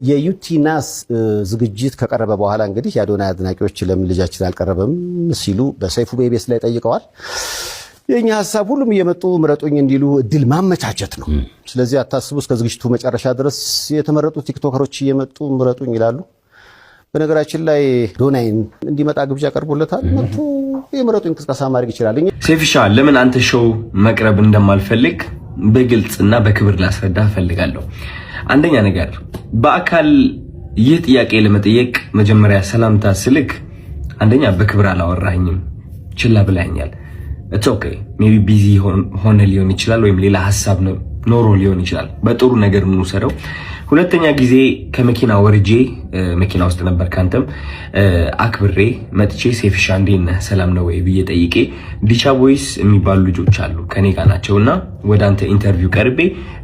የዩቲናስ ዝግጅት ከቀረበ በኋላ እንግዲህ የአዶናይ አድናቂዎች ለምን ልጃችን አልቀረበም ሲሉ በሰይፉ ቤቤስ ላይ ጠይቀዋል። የኛ ሐሳብ ሁሉም እየመጡ ምረጡኝ እንዲሉ እድል ማመቻቸት ነው። ስለዚህ አታስቡ፣ እስከ ዝግጅቱ መጨረሻ ድረስ የተመረጡ ቲክቶከሮች እየመጡ ምረጡኝ ይላሉ። በነገራችን ላይ አዶናይን እንዲመጣ ግብዣ ቀርቦለታል። መጥቶ የምረጡኝ ቅስቀሳ ማድረግ ይችላል። ሴፍሻ ለምን አንተ ሾው መቅረብ እንደማልፈልግ በግልጽና በክብር ላስረዳ ፈልጋለሁ። አንደኛ ነገር በአካል ይህ ጥያቄ ለመጠየቅ መጀመሪያ ሰላምታ ስልክ አንደኛ በክብር አላወራኝም፣ ችላ ብላኛል። ኢትስ ኦኬ ሜቢ ቢዚ ሆነ ሊሆን ይችላል፣ ወይም ሌላ ሐሳብ ኖሮ ሊሆን ይችላል። በጥሩ ነገር እንውሰደው። ሁለተኛ ጊዜ ከመኪና ወርጄ መኪና ውስጥ ነበር ካንተም አክብሬ መጥቼ ሴፍሻ እንዴት ነህ ሰላም ነው ወይ ብዬ ጠይቄ ዲቻ ቦይስ የሚባሉ ልጆች አሉ ከኔ ጋር ናቸውና ወደ አንተ ኢንተርቪው ቀርቤ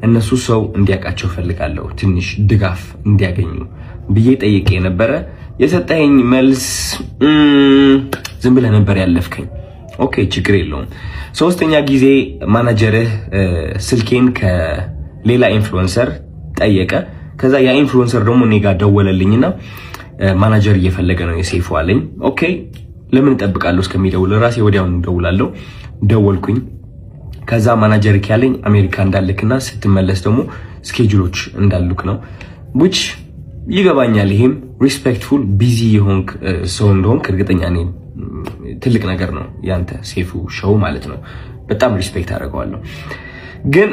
እነሱ ሰው እንዲያውቃቸው ፈልጋለሁ ትንሽ ድጋፍ እንዲያገኙ ብዬ ጠይቄ ነበረ። የሰጠኸኝ መልስ ዝም ብለህ ነበር ያለፍከኝ። ኦኬ ችግር የለውም። ሶስተኛ ጊዜ ማናጀርህ ስልኬን ከሌላ ኢንፍሉዌንሰር ጠየቀ። ከዛ ያ ኢንፍሉዌንሰር ደግሞ እኔ ጋር ደወለልኝና ማናጀር እየፈለገ ነው የሴፉ አለኝ። ኦኬ ለምን እጠብቃለሁ እስከሚደውል ራሴ ወዲያውኑ ደውላለሁ። ደወልኩኝ። ከዛ ማናጀር ያለኝ አሜሪካ እንዳልክና ስትመለስ ደግሞ ስኬጁሎች እንዳሉክ ነው። which ይገባኛል። ይሄም ሪስፔክትፉል ቢዚ የሆንክ ሰው እንደሆንክ እርግጠኛ ነኝ። ትልቅ ነገር ነው ያንተ ሴፉ ሾው ማለት ነው። በጣም ሪስፔክት አደርገዋለሁ። ግን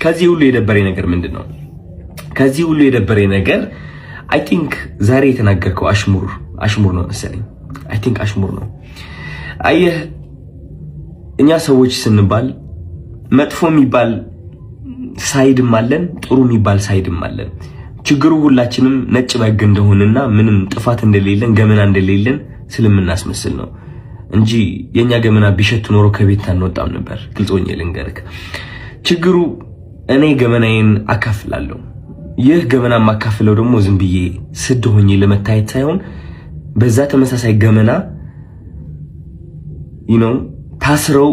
ከዚህ ሁሉ የደበረኝ ነገር ምንድነው? ከዚህ ሁሉ የደበረኝ ነገር አይ ቲንክ ዛሬ የተናገርከው አሽሙር ነው መሰለኝ። አይ ቲንክ አሽሙር ነው። አየህ እኛ ሰዎች ስንባል መጥፎ የሚባል ሳይድም አለን፣ ጥሩ የሚባል ሳይድም አለን። ችግሩ ሁላችንም ነጭ በግ እንደሆነና ምንም ጥፋት እንደሌለን ገመና እንደሌለን ስለምናስመስል ነው እንጂ የኛ ገመና ቢሸት ኖሮ ከቤት አንወጣም ነበር። ግልጾኝ ልንገርክ፣ ችግሩ እኔ ገመናዬን አካፍላለሁ። ይህ ገመና ማካፍለው ደግሞ ዝም ብዬ ስድ ሆኜ ለመታየት ሳይሆን በዛ ተመሳሳይ ገመና ታስረው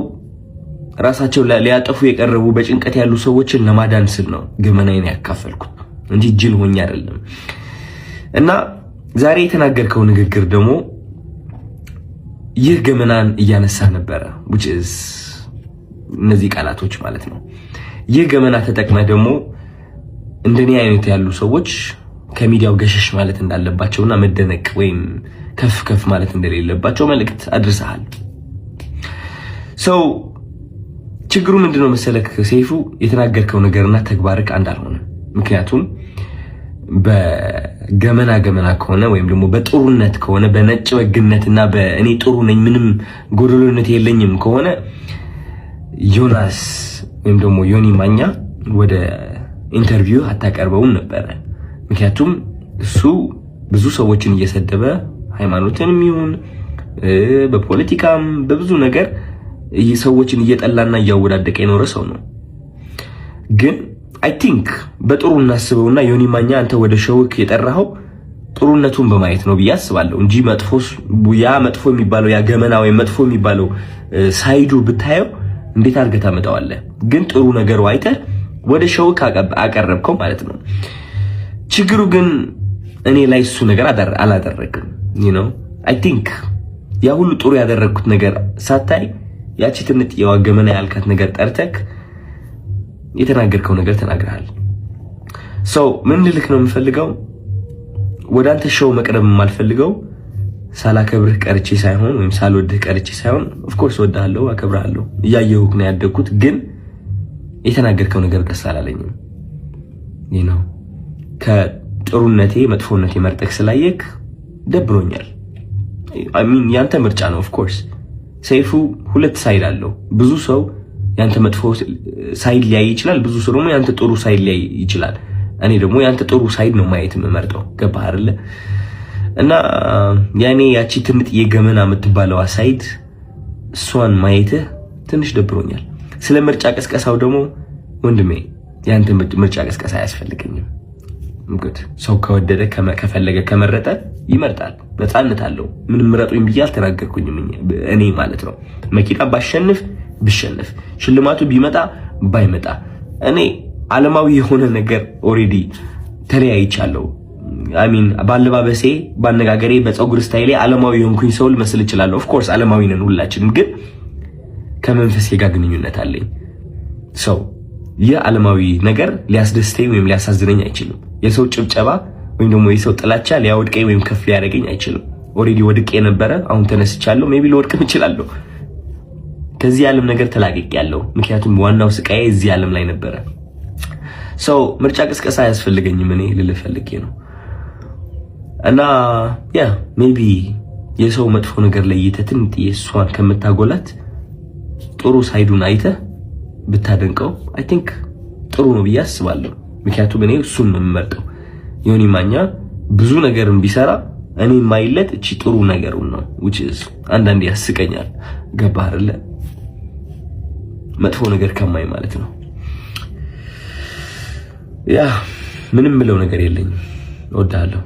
ራሳቸው ሊያጠፉ የቀረቡ በጭንቀት ያሉ ሰዎችን ለማዳን ስል ነው ገመናዬን ያካፈልኩት እንጂ ጅል ሆኜ አይደለም። እና ዛሬ የተናገርከው ንግግር ደግሞ ይህ ገመናን እያነሳ ነበረ which is እነዚህ ቃላቶች ማለት ነው። ይህ ገመና ተጠቅመህ ደግሞ እንደኔ አይነት ያሉ ሰዎች ከሚዲያው ገሸሽ ማለት እንዳለባቸውና መደነቅ ወይም ከፍ ማለት እንደሌለባቸው መልእክት አድርሰሃል። ችግሩ ምንድነው መሰለክ ሴፉ፣ የተናገርከው ነገርና ተግባርክ አንድ አልሆነ። ምክንያቱም በገመና ከሆነ ወይም ደግሞ በጥሩነት ከሆነ በነጭ ወግነትና በእኔ ጥሩ ነኝ ምንም ጎደሎነት የለኝም ከሆነ ዮናስ ወይም ደግሞ ዮኒ ማኛ ወደ ኢንተርቪው አታቀርበውም ነበር። ምክንያቱም እሱ ብዙ ሰዎችን እየሰደበ ሃይማኖትንም ይሁን በፖለቲካም በብዙ ነገር ሰዎችን እየጠላና እያወዳደቀ የኖረ ሰው ነው። ግን አይ ቲንክ በጥሩ እናስበውና ዮኒ ማኛ አንተ ወደ ሾውክ የጠራኸው ጥሩነቱን በማየት ነው ብዬ አስባለሁ እንጂ መጥፎ የሚባለው ያ ገመና ወይ መጥፎ የሚባለው ሳይዱ ብታየው እንዴት አድርገህ ታመጣዋለህ? ግን ጥሩ ነገር አይተህ ወደ ሾውክ አቀረብከው ማለት ነው። ችግሩ ግን እኔ ላይ እሱ ነገር አላደረግም። አይ ቲንክ ያ ሁሉ ጥሩ ያደረግኩት ነገር ሳታይ ያቺ ትንጥ የዋገመና ያልካት ነገር ጠርተክ የተናገርከው ነገር ተናግረሃል። ምን ልልክ ነው የምፈልገው፣ ወደ አንተ ሾው መቅረብ የማልፈልገው ሳላከብርህ ቀርቼ ሳይሆን ወይም ሳልወድህ ቀርቼ ሳይሆን ኦፍ ኮርስ ወድሃለሁ፣ አከብርሃለሁ፣ እያየሁህ ነው ያደግኩት። ግን የተናገርከው ነገር ደስ አላለኝም። ከጥሩነቴ መጥፎነቴ መርጠክ ስላየክ ደብሮኛል። አይ ሚን ያንተ ምርጫ ነው። ኦፍ ኮርስ ሰይፉ ሁለት ሳይድ አለው። ብዙ ሰው ያንተ መጥፎ ሳይድ ሊያይ ይችላል፣ ብዙ ሰው ደግሞ ያንተ ጥሩ ሳይድ ሊያይ ይችላል። እኔ ደግሞ ያንተ ጥሩ ሳይድ ነው ማየት የምመርጠው። ገባህ አይደለ? እና ያኔ ያቺ ትምጥ የገመና የምትባለው ሳይድ እሷን ማየትህ ትንሽ ደብሮኛል። ስለ ምርጫ ቀስቀሳው ደግሞ ወንድሜ ያንተ ምርጫ ቀስቀሳ አያስፈልገኝም። እንግዲህ ሰው ከወደደ ከፈለገ ከመረጠ ይመርጣል፣ ነፃነት አለው። ምንም ምረጡኝ ብዬ አልተናገርኩኝም እኔ ማለት ነው። መኪና ባሸንፍ ብሸንፍ ሽልማቱ ቢመጣ ባይመጣ እኔ ዓለማዊ የሆነ ነገር ኦሬዲ ተለያይቻለሁ። አሚን ባለባበሴ፣ ባነጋገሬ፣ በፀጉር ስታይሌ ዓለማዊ የሆንኩኝ ሰው ልመስል እችላለሁ። ኦፍ ኮርስ ዓለማዊ ነን ሁላችንም፣ ግን ከመንፈሴ ጋር ግንኙነት አለኝ። ሰው የዓለማዊ ነገር ሊያስደስተኝ ወይም ሊያሳዝነኝ አይችልም። የሰው ጭብጨባ ወይም ደግሞ የሰው ጥላቻ ሊያወድቀኝ ወይም ከፍ ሊያደርገኝ አይችልም። ኦሬዲ ወድቄ ነበረ፣ አሁን ተነስቻለሁ። ሜቢ ልወድቅም እችላለሁ። ከዚህ ዓለም ነገር ተላቅቄያለሁ። ምክንያቱም ዋናው ስቃዬ እዚህ ዓለም ላይ ነበረ። ሰው ምርጫ ቅስቀሳ አያስፈልገኝም። እኔ ልልህ ፈልጌ ነው። እና ያ ሜቢ የሰው መጥፎ ነገር ለይተህ ትንጥዬ እሷን ከምታጎላት ጥሩ ሳይዱን አይተህ ብታደንቀው አይ ቲንክ ጥሩ ነው ብዬ አስባለሁ። ምክንያቱም እኔ እሱን ነው የምመርጠው። ዮኒ ማኛ ብዙ ነገርም ቢሰራ እኔ የማይለት እቺ ጥሩ ነገሩን ነው which is አንዳንዴ ያስቀኛል። ገባህ አይደለ? መጥፎ ነገር ከማይ ማለት ነው። ያ ምንም ምለው ነገር የለኝም። እወድሃለሁ።